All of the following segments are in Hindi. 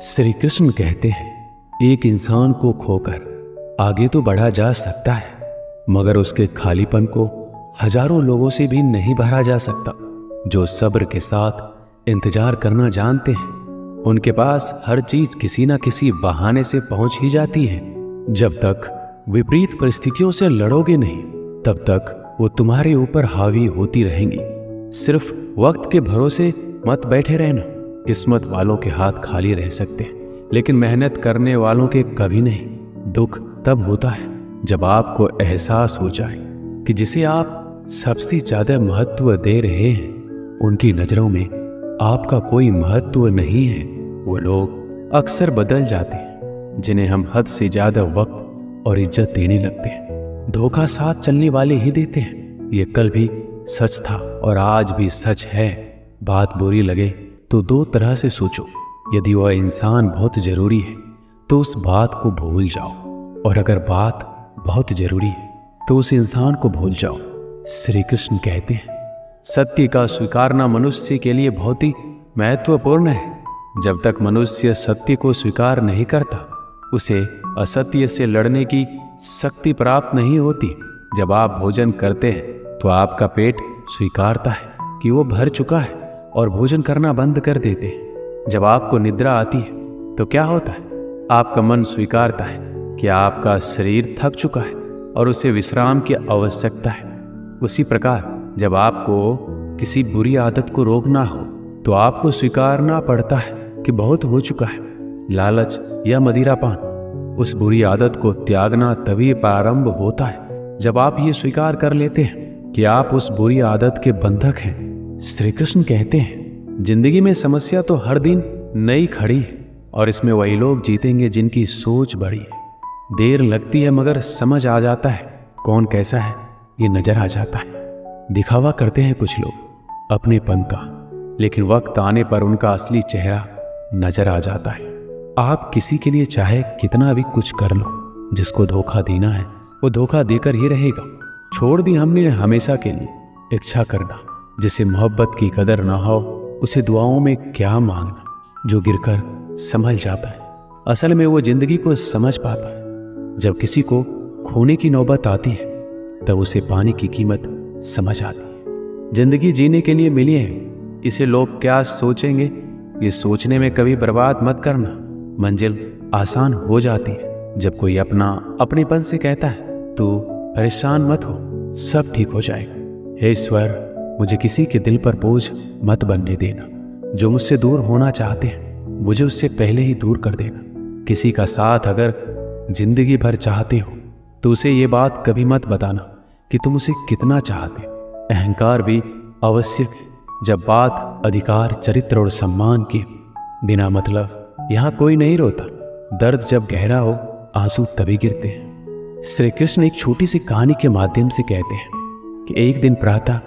श्री कृष्ण कहते हैं, एक इंसान को खोकर आगे तो बढ़ा जा सकता है, मगर उसके खालीपन को हजारों लोगों से भी नहीं भरा जा सकता। जो सब्र के साथ इंतजार करना जानते हैं, उनके पास हर चीज किसी ना किसी बहाने से पहुंच ही जाती है। जब तक विपरीत परिस्थितियों से लड़ोगे नहीं, तब तक वो तुम्हारे ऊपर हावी होती रहेंगी। सिर्फ वक्त के भरोसे मत बैठे रहना। किस्मत वालों के हाथ खाली रह सकते हैं, लेकिन मेहनत करने वालों के कभी नहीं। दुख तब होता है जब आपको एहसास हो जाए कि जिसे आप सबसे ज्यादा महत्व दे रहे हैं, उनकी नजरों में आपका कोई महत्व नहीं है। वो लोग अक्सर बदल जाते हैं जिन्हें हम हद से ज्यादा वक्त और इज्जत देने लगते हैं। धोखा साथ चलने वाले ही देते हैं। ये कल भी सच था और आज भी सच है। बात बुरी लगे तो दो तरह से सोचो। यदि वह इंसान बहुत जरूरी है तो उस बात को भूल जाओ, और अगर बात बहुत जरूरी है तो उस इंसान को भूल जाओ। श्री कृष्ण कहते हैं, सत्य का स्वीकारना मनुष्य के लिए बहुत ही महत्वपूर्ण है। जब तक मनुष्य सत्य को स्वीकार नहीं करता, उसे असत्य से लड़ने की शक्ति प्राप्त नहीं होती। जब आप भोजन करते हैं तो आपका पेट स्वीकारता है कि वो भर चुका है और भोजन करना बंद कर देते हैं। जब आपको निद्रा आती है तो क्या होता है? आपका मन स्वीकारता है कि आपका शरीर थक चुका है और उसे विश्राम की आवश्यकता है। उसी प्रकार जब आपको किसी बुरी आदत को रोकना हो तो आपको स्वीकारना पड़ता है कि बहुत हो चुका है। लालच या मदिरापान, उस बुरी आदत को त्यागना तभी प्रारंभ होता है जब आप ये स्वीकार कर लेते हैं कि आप उस बुरी आदत के बंधक हैं। श्री कृष्ण कहते हैं, जिंदगी में समस्या तो हर दिन नई खड़ी है, और इसमें वही लोग जीतेंगे जिनकी सोच बड़ी है। देर लगती है मगर समझ आ जाता है कौन कैसा है, ये नजर आ जाता है। दिखावा करते हैं कुछ लोग अपनेपन का, लेकिन वक्त आने पर उनका असली चेहरा नजर आ जाता है। आप किसी के लिए चाहे कितना भी कुछ कर लो, जिसको धोखा देना है वो धोखा देकर ही रहेगा। छोड़ दी हमने हमेशा के लिए इच्छा करना। जिसे मोहब्बत की कदर ना हो, उसे दुआओं में क्या मांगना। जो गिरकर संभल जाता है, असल में वो जिंदगी को समझ पाता है। जब किसी को खोने की नौबत आती है, तब उसे पाने की कीमत समझ आती है। जिंदगी जीने के लिए मिली है, इसे लोग क्या सोचेंगे, ये सोचने में कभी बर्बाद मत करना। मंजिल आसान हो जाती है जब कोई अपनेपन से कहता है, तू परेशान मत हो, सब ठीक हो जाएगा। हे ईश्वर, मुझे किसी के दिल पर बोझ मत बनने देना। जो मुझसे दूर होना चाहते हैं, मुझे उससे पहले ही दूर कर देना। किसी का साथ अगर जिंदगी भर चाहते हो तो उसे ये बात कभी मत बताना कि तुम उसे कितना चाहते हो। अहंकार भी आवश्यक है जब बात अधिकार, चरित्र और सम्मान की। बिना मतलब यहाँ कोई नहीं रोता। दर्द जब गहरा हो, आंसू तभी गिरते हैं। श्री कृष्ण एक छोटी सी कहानी के माध्यम से कहते हैं कि एक दिन प्रातः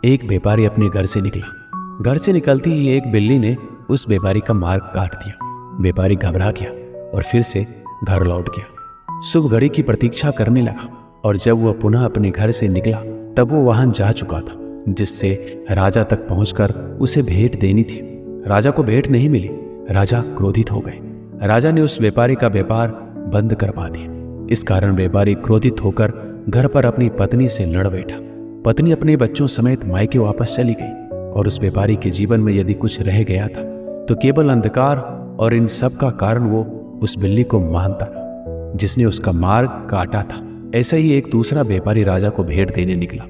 एक व्यापारी अपने घर से निकला। घर से निकलती ही एक बिल्ली ने उस व्यापारी का मार्ग काट दिया। व्यापारी घबरा गया और फिर से घर लौट गया। शुभ घड़ी की प्रतीक्षा करने लगा, और जब वह पुनः अपने घर से निकला तब वो वहां जा चुका था जिससे राजा तक पहुंचकर उसे भेंट देनी थी। राजा को भेंट नहीं मिली। राजा क्रोधित हो गए। राजा ने उस व्यापारी का व्यापार बंद करवा दिया। इस कारण व्यापारी क्रोधित होकर घर पर अपनी पत्नी से लड़ बैठा। पत्नी अपने बच्चों समेत मायके वापस चली गई, और उस व्यापारी के जीवन में यदि कुछ रह गया था तो केवल अंधकार, और इन सब का कारण वो उस बिल्ली को मानता था जिसने उसका मार्ग काटा था। ऐसा ही एक दूसरा व्यापारी राजा को भेंट देने निकला,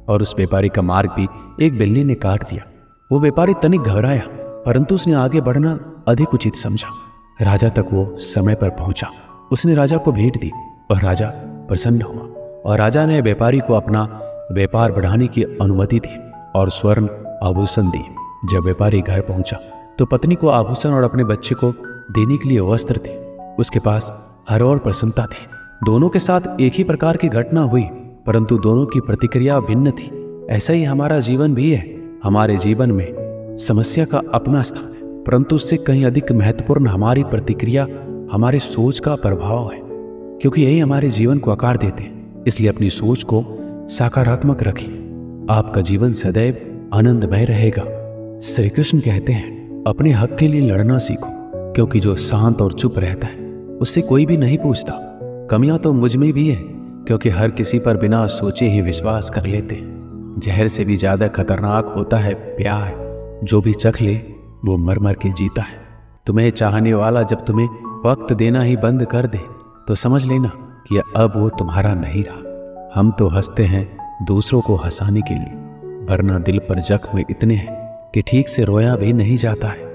और उस व्यापारी का मार्ग भी एक बिल्ली ने काट दिया। वो व्यापारी तनिक घबराया, परंतु उसने आगे बढ़ना अधिक उचित समझा। राजा तक वो समय पर पहुंचा। उसने राजा को भेंट दी और राजा प्रसन्न हुआ, और राजा ने व्यापारी को अपना व्यापार बढ़ाने की अनुमति दी और स्वर्ण आभूषण दी। जब व्यापारी घर पहुंचा तो पत्नी को आभूषण और अपने बच्चे को देने के लिए वस्त्र थे। उसके पास हर और प्रसन्नता थी। दोनों के साथ एक ही प्रकार की घटना हुई, परंतु दोनों की प्रतिक्रिया भिन्न थी। ऐसा ही हमारा जीवन भी है। हमारे जीवन में समस्या का अपना स्थान है, परंतु उससे कहीं अधिक महत्वपूर्ण हमारी प्रतिक्रिया, हमारे सोच का प्रभाव है, क्योंकि यही हमारे जीवन को आकार देते हैं। इसलिए अपनी सोच को सकारात्मक रखिए। आपका जीवन सदैव आनंदमय रहेगा। श्री कृष्ण कहते हैं, अपने हक के लिए लड़ना सीखो, क्योंकि जो शांत और चुप रहता है उससे कोई भी नहीं पूछता। कमियां तो मुझ में भी है, क्योंकि हर किसी पर बिना सोचे ही विश्वास कर लेते हैं। जहर से भी ज्यादा खतरनाक होता है प्यार, जो भी चख ले वो मर मर के जीता है। तुम्हें चाहने वाला जब तुम्हें वक्त देना ही बंद कर दे तो समझ लेना कि अब वो तुम्हारा नहीं रहा। हम तो हंसते हैं दूसरों को हंसाने के लिए, वरना दिल पर जख्म इतने हैं कि ठीक से रोया भी नहीं जाता है।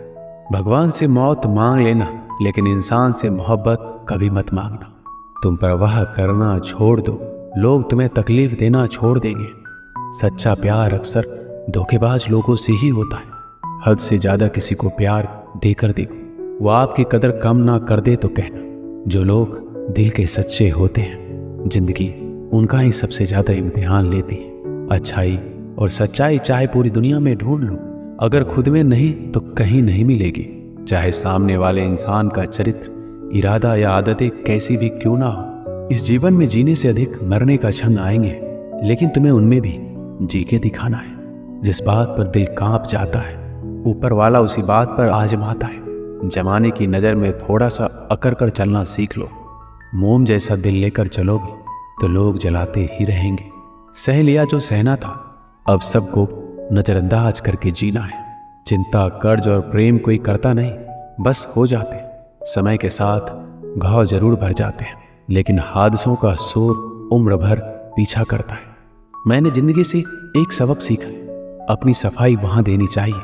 भगवान से मौत मांग लेना, लेकिन इंसान से मोहब्बत कभी मत मांगना। तुम परवाह करना छोड़ दो, लोग तुम्हें तकलीफ देना छोड़ देंगे। सच्चा प्यार अक्सर धोखेबाज लोगों से ही होता है। हद से ज्यादा किसी को प्यार देकर देखो, वो आपकी कदर कम ना कर दे तो कहना। जो लोग दिल के सच्चे होते हैं, जिंदगी उनका ही सबसे ज्यादा इम्तिहान लेती है। अच्छाई और सच्चाई चाहे पूरी दुनिया में ढूंढ लो, अगर खुद में नहीं तो कहीं नहीं मिलेगी। चाहे सामने वाले इंसान का चरित्र, इरादा या आदतें कैसी भी क्यों ना हो। इस जीवन में जीने से अधिक मरने का क्षण आएंगे, लेकिन तुम्हें उनमें भी जी के दिखाना है। जिस बात पर दिल कांप जाता है, ऊपर वाला उसी बात पर आजमाता है। जमाने की नज़र में थोड़ा सा अकड़ कर चलना सीख लो। मोम जैसा दिल लेकर चलोगे तो लोग जलाते ही रहेंगे। सह लिया जो सहना था, अब सबको नजरअंदाज करके जीना है। चिंता, कर्ज और प्रेम कोई करता नहीं, बस हो जाते हैं। समय के साथ घाव जरूर भर जाते हैं, लेकिन हादसों का शोर उम्र भर पीछा करता है। मैंने जिंदगी से एक सबक सीखा है, अपनी सफाई वहां देनी चाहिए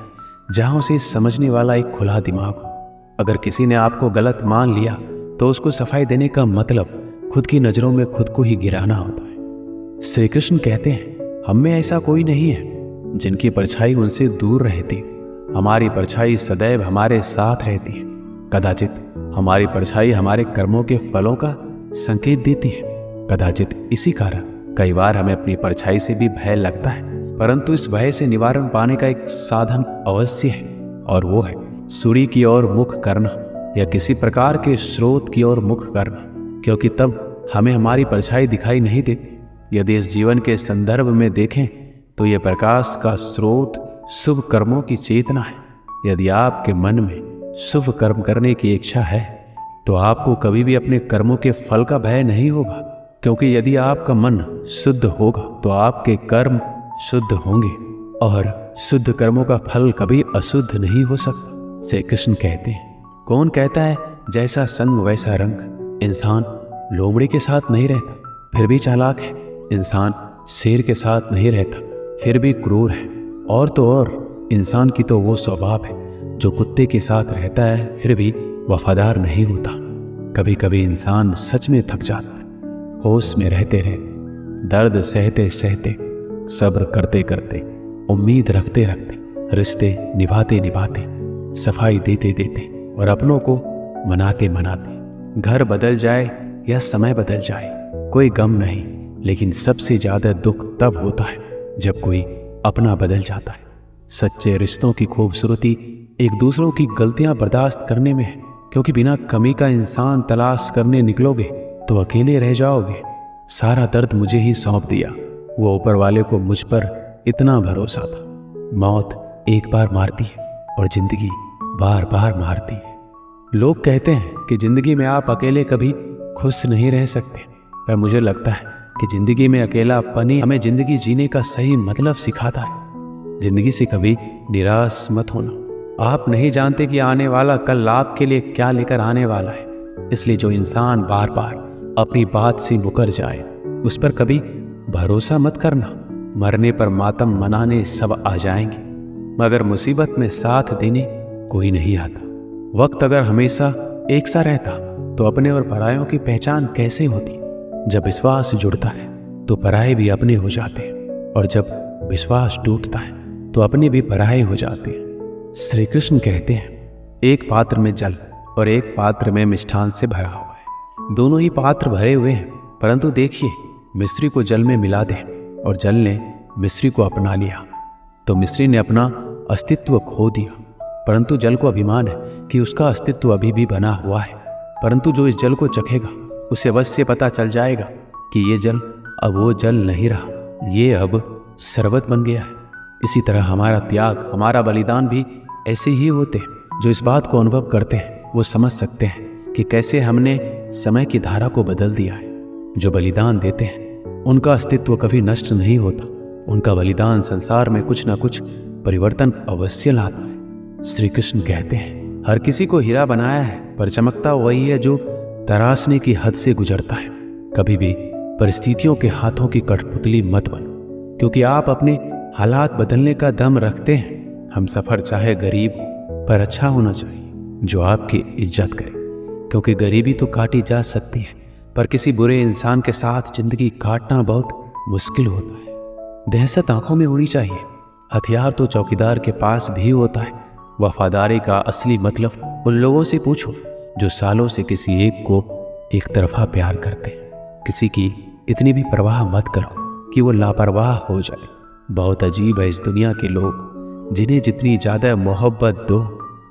जहां उसे समझने वाला एक खुला दिमाग हो। अगर किसी ने आपको गलत मान लिया तो उसको सफाई देने का मतलब खुद की नजरों में खुद को ही गिराना होता है। श्री कृष्ण कहते हैं, हम में ऐसा कोई नहीं है जिनकी परछाई उनसे दूर रहती। हमारी परछाई सदैव हमारे साथ रहती है। कदाचित हमारी परछाई हमारे कर्मों के फलों का संकेत देती है। कदाचित इसी कारण कई बार हमें अपनी परछाई से भी भय लगता है, परंतु इस भय से निवारण पाने का एक साधन अवश्य है, और वो है सूर्य की ओर मुख करना या किसी प्रकार के स्रोत की ओर मुख करना, क्योंकि तब हमें हमारी परछाई दिखाई नहीं देती। यदि इस जीवन के संदर्भ में देखें तो यह प्रकाश का स्रोत शुभ कर्मों की चेतना है। यदि आपके मन में शुभ कर्म करने की इच्छा है तो आपको कभी भी अपने कर्मों के फल का भय नहीं होगा, क्योंकि यदि आपका मन शुद्ध होगा तो आपके कर्म शुद्ध होंगे, और शुद्ध कर्मों का फल कभी अशुद्ध नहीं हो सकता। श्री कृष्ण कहते हैं, कौन कहता है जैसा संग वैसा रंग। इंसान लोमड़ी के साथ नहीं रहता फिर भी चालाक है। इंसान शेर के साथ नहीं रहता फिर भी क्रूर है। और तो और इंसान की तो वो स्वभाव है जो कुत्ते के साथ रहता है फिर भी वफादार नहीं होता। कभी कभी इंसान सच में थक जाता है। होश में रहते रहते, दर्द सहते सहते, सब्र करते करते, उम्मीद रखते रखते, रिश्ते निभाते निभाते, सफाई देते देते और अपनों को मनाते मनाते घर बदल जाए या समय बदल जाए कोई गम नहीं, लेकिन सबसे ज्यादा दुख तब होता है जब कोई अपना बदल जाता है। सच्चे रिश्तों की खूबसूरती एक दूसरों की गलतियां बर्दाश्त करने में है, क्योंकि बिना कमी का इंसान तलाश करने निकलोगे तो अकेले रह जाओगे। सारा दर्द मुझे ही सौंप दिया, वो ऊपर वाले को मुझ पर इतना भरोसा था। मौत एक बार मारती है और जिंदगी बार बार मारती है। लोग कहते हैं कि जिंदगी में आप अकेले कभी खुश नहीं रह सकते, पर मुझे लगता है कि जिंदगी में अकेलापन ही हमें जिंदगी जीने का सही मतलब सिखाता है। जिंदगी से कभी निराश मत होना। आप नहीं जानते कि आने वाला कल आपके लिए क्या लेकर आने वाला है, इसलिए जो इंसान बार बार अपनी बात से मुकर जाए उस पर कभी भरोसा मत करना। मरने पर मातम मनाने सब आ जाएंगे, मगर मुसीबत में साथ देने कोई नहीं आता। वक्त अगर हमेशा एक सा रहता तो अपने और परायों की पहचान कैसे होती। जब विश्वास जुड़ता है तो पराये भी अपने हो जाते हैं, और जब विश्वास टूटता है तो अपने भी पराये हो जाते हैं। श्री कृष्ण कहते हैं, एक पात्र में जल और एक पात्र में मिष्ठान से भरा हुआ है। दोनों ही पात्र भरे हुए हैं, परंतु देखिए, मिस्री को जल में मिला दे और जल ने मिस्री को अपना लिया तो मिस्री ने अपना अस्तित्व खो दिया। परंतु जल को अभिमान है कि उसका अस्तित्व अभी भी बना हुआ है। परंतु जो इस जल को चखेगा उसे अवश्य पता चल जाएगा कि ये जल अब वो जल नहीं रहा, ये अब शरबत बन गया है। इसी तरह हमारा त्याग, हमारा बलिदान भी ऐसे ही होते हैं जो इस बात को अनुभव करते हैं वो समझ सकते हैं कि कैसे हमने समय की धारा को बदल दिया है। जो बलिदान देते हैं उनका अस्तित्व कभी नष्ट नहीं होता। उनका बलिदान संसार में कुछ ना कुछ परिवर्तन अवश्य लाता है। श्री कृष्ण कहते हैं, हर किसी को हीरा बनाया है, पर चमकता वही है जो तराशने की हद से गुजरता है। कभी भी परिस्थितियों के हाथों की कठपुतली मत बनो, क्योंकि आप अपने हालात बदलने का दम रखते हैं। हम सफर चाहे गरीब पर अच्छा होना चाहिए, जो आपकी इज्जत करे, क्योंकि गरीबी तो काटी जा सकती है, पर किसी बुरे इंसान के साथ जिंदगी काटना बहुत मुश्किल होता है। दहशत आंखों में होनी चाहिए। हथियार तो चौकीदार के पास भी होता है। वफादारी का असली मतलब उन लोगों से पूछो जो सालों से किसी एक को एक तरफा प्यार करते हैं। किसी की इतनी भी परवाह मत करो कि वो लापरवाह हो जाए। बहुत अजीब है इस दुनिया के लोग, जिन्हें जितनी ज़्यादा मोहब्बत दो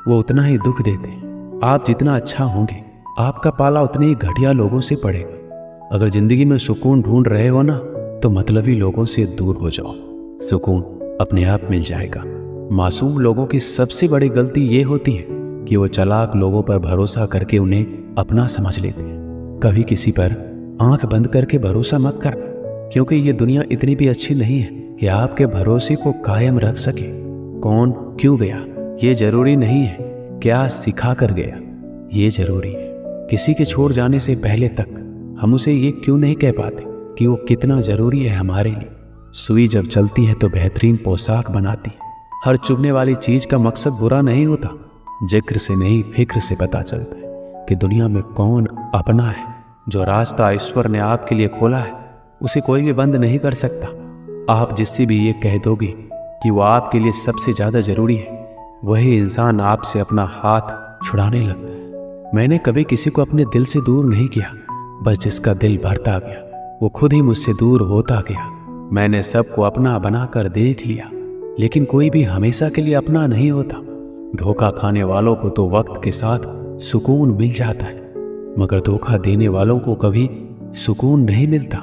वो उतना ही दुख देते हैं। आप जितना अच्छा होंगे आपका पाला उतने ही घटिया लोगों से पड़ेगा। अगर जिंदगी में सुकून ढूंढ रहे हो ना, तो मतलबी लोगों से दूर हो जाओ। सुकून अपने आप मिल जाएगा। मासूम लोगों की सबसे बड़ी गलती ये होती है कि वो चालाक लोगों पर भरोसा करके उन्हें अपना समझ लेते हैं। कभी किसी पर आंख बंद करके भरोसा मत करना, क्योंकि ये दुनिया इतनी भी अच्छी नहीं है कि आपके भरोसे को कायम रख सके। कौन क्यों गया ये जरूरी नहीं है, क्या सिखा कर गया ये जरूरी है। किसी के छोड़ जाने से पहले तक हम उसे ये क्यों नहीं कह पाते कि वो कितना जरूरी है हमारे लिए। सुई जब चलती है तो बेहतरीन पोशाक बनाती है। हर चुभने वाली चीज का मकसद बुरा नहीं होता। जिक्र से नहीं फिक्र से पता चलता है कि दुनिया में कौन अपना है। जो रास्ता ईश्वर ने आपके लिए खोला है उसे कोई भी बंद नहीं कर सकता। आप जिससे भी ये कह दोगे कि वो आपके लिए सबसे ज्यादा जरूरी है, वही इंसान आपसे अपना हाथ छुड़ाने लगता है। मैंने कभी किसी को अपने दिल से दूर नहीं किया, बस जिसका दिल भरता गया वो खुद ही मुझसे दूर होता गया। मैंने सबको अपना बनाकर देख लिया, लेकिन कोई भी हमेशा के लिए अपना नहीं होता। धोखा खाने वालों को तो वक्त के साथ सुकून मिल जाता है, मगर धोखा देने वालों को कभी सुकून नहीं मिलता।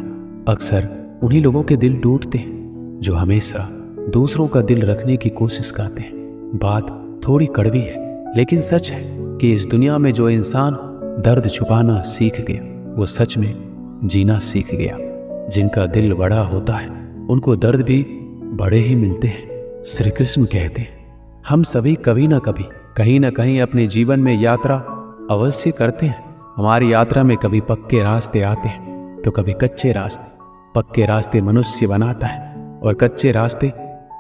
अक्सर उन्हीं लोगों के दिल टूटते हैं जो हमेशा दूसरों का दिल रखने की कोशिश करते हैं। बात थोड़ी कड़वी है, लेकिन सच है कि इस दुनिया में जो इंसान दर्द छुपाना सीख गया वो सच में जीना सीख गया। जिनका दिल बड़ा होता है उनको दर्द भी बड़े ही मिलते हैं। श्री कृष्ण कहते हैं, हम सभी कभी ना कभी कहीं ना कहीं अपने जीवन में यात्रा अवश्य करते हैं। हमारी यात्रा में कभी पक्के रास्ते आते हैं तो कभी कच्चे रास्ते। पक्के रास्ते मनुष्य बनाता है और कच्चे रास्ते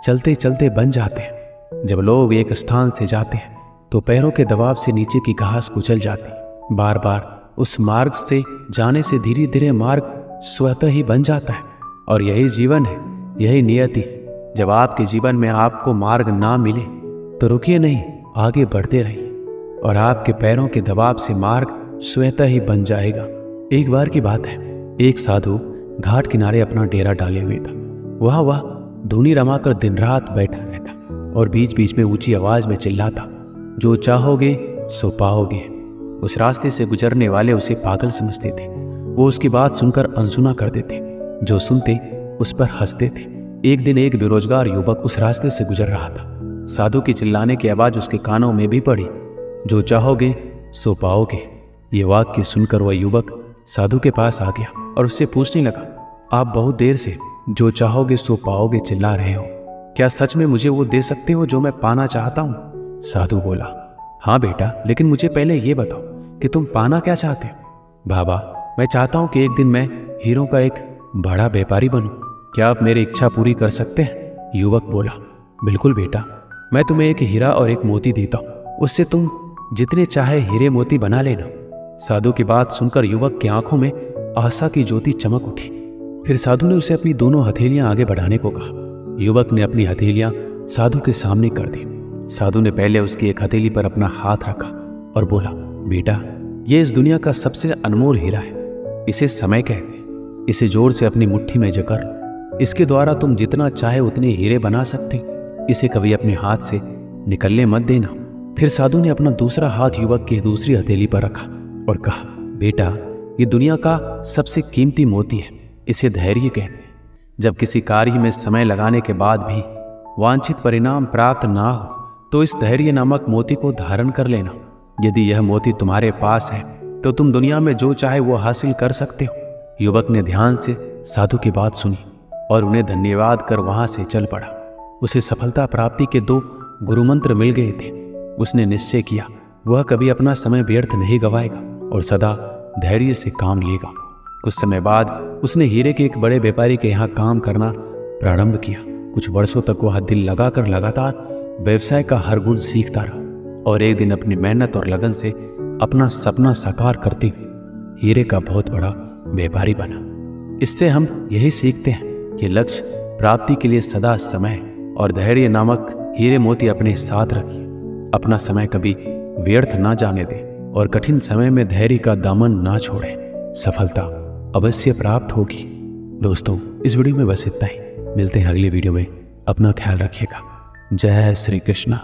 चलते चलते बन जाते हैं। जब लोग एक स्थान से जाते हैं तो पैरों के दबाव से नीचे की घास कुचल जाती। बार बार उस मार्ग से जाने से धीरे धीरे मार्ग स्वतः ही बन जाता है। और यही जीवन है, यही नियति है। जब आपके जीवन में आपको मार्ग ना मिले तो रुकिए नहीं, आगे बढ़ते रहिए और आपके पैरों के दबाव से मार्ग स्वतः ही बन जाएगा। एक बार की बात है, एक साधु घाट किनारे अपना डेरा डाले हुए था। वह धुनी रमाकर दिन रात बैठा रहता और बीच बीच में ऊंची आवाज में चिल्लाता, जो चाहोगे सो पाओगे। उस रास्ते से गुजरने वाले उसे पागल समझते थे। वो उसकी बात सुनकर अनसुना कर देते, जो सुनते उस पर हंसते थे। एक दिन एक बेरोजगार युवक उस रास्ते से गुजर रहा था। साधु की चिल्लाने की आवाज उसके कानों में भी पड़ी, जो चाहोगे सो पाओगे। ये वाक्य सुनकर वह युवक साधु के पास आ गया और उससे पूछने लगा, आप बहुत देर से जो चाहोगे सो पाओगे चिल्ला रहे हो, क्या सच में मुझे वो दे सकते हो जो मैं पाना चाहता हूँ? साधु बोला, हाँ बेटा, लेकिन मुझे पहले ये बताओ कि तुम पाना क्या चाहते हो? बाबा, मैं चाहता हूँ कि एक दिन मैं हीरों का एक बड़ा व्यापारी बनूं। क्या आप मेरी इच्छा पूरी कर सकते हैं? युवक बोला, बिल्कुल बेटा, मैं तुम्हें एक हीरा और एक मोती देता हूँ, उससे तुम जितने चाहे हीरे मोती बना लेना। साधु की बात सुनकर युवक की आंखों में आशा की ज्योति चमक उठी। फिर साधु ने उसे अपनी दोनों हथेलियां आगे बढ़ाने को कहा। युवक ने अपनी हथेलियां साधु के सामने कर दी। साधु ने पहले उसकी एक हथेली पर अपना हाथ रखा और बोला, बेटा, ये इस दुनिया का सबसे अनमोल हीरा है। इसे समय कहते हैं। इसे जोर से अपनी मुट्ठी में जकड़ लो। इसके द्वारा तुम जितना चाहे उतने हीरे बना सकते हो। इसे कभी अपने हाथ से निकलने मत देना। फिर साधु ने अपना दूसरा हाथ युवक की दूसरी हथेली पर रखा और कहा, बेटा, ये दुनिया का सबसे कीमती मोती है। इसे धैर्य कहते हैं। जब किसी कार्य में समय लगाने के बाद भी वांछित परिणाम प्राप्त ना हो तो इस धैर्य नामक मोती को धारण कर लेना। यदि यह मोती तुम्हारे पास है तो तुम दुनिया में जो चाहे वो हासिल कर सकते हो। युवक ने ध्यान से साधु की बात सुनी और उन्हें धन्यवाद कर वहां से चल पड़ा। उसे सफलता प्राप्ति के 2 गुरुमंत्र मिल गए थे। उसने निश्चय किया वह कभी अपना समय व्यर्थ नहीं गवाएगा और सदा धैर्य से काम लेगा। कुछ समय बाद उसने हीरे के एक बड़े व्यापारी के यहाँ काम करना प्रारंभ किया। कुछ वर्षों तक वह दिल लगाकर लगातार व्यवसाय का हर गुण सीखता रहा और एक दिन अपनी मेहनत और लगन से अपना सपना साकार करते हुए हीरे का बहुत बड़ा व्यापारी बना। इससे हम यही सीखते हैं कि लक्ष्य प्राप्ति के लिए सदा समय और धैर्य नामक हीरे मोती अपने साथ रखिए। अपना समय कभी व्यर्थ ना जाने दें और कठिन समय में धैर्य का दामन ना छोड़ें। सफलता अवश्य प्राप्त होगी। दोस्तों, इस वीडियो में बस इतना ही। मिलते हैं अगली वीडियो में। अपना ख्याल रखिएगा। जय श्री कृष्ण।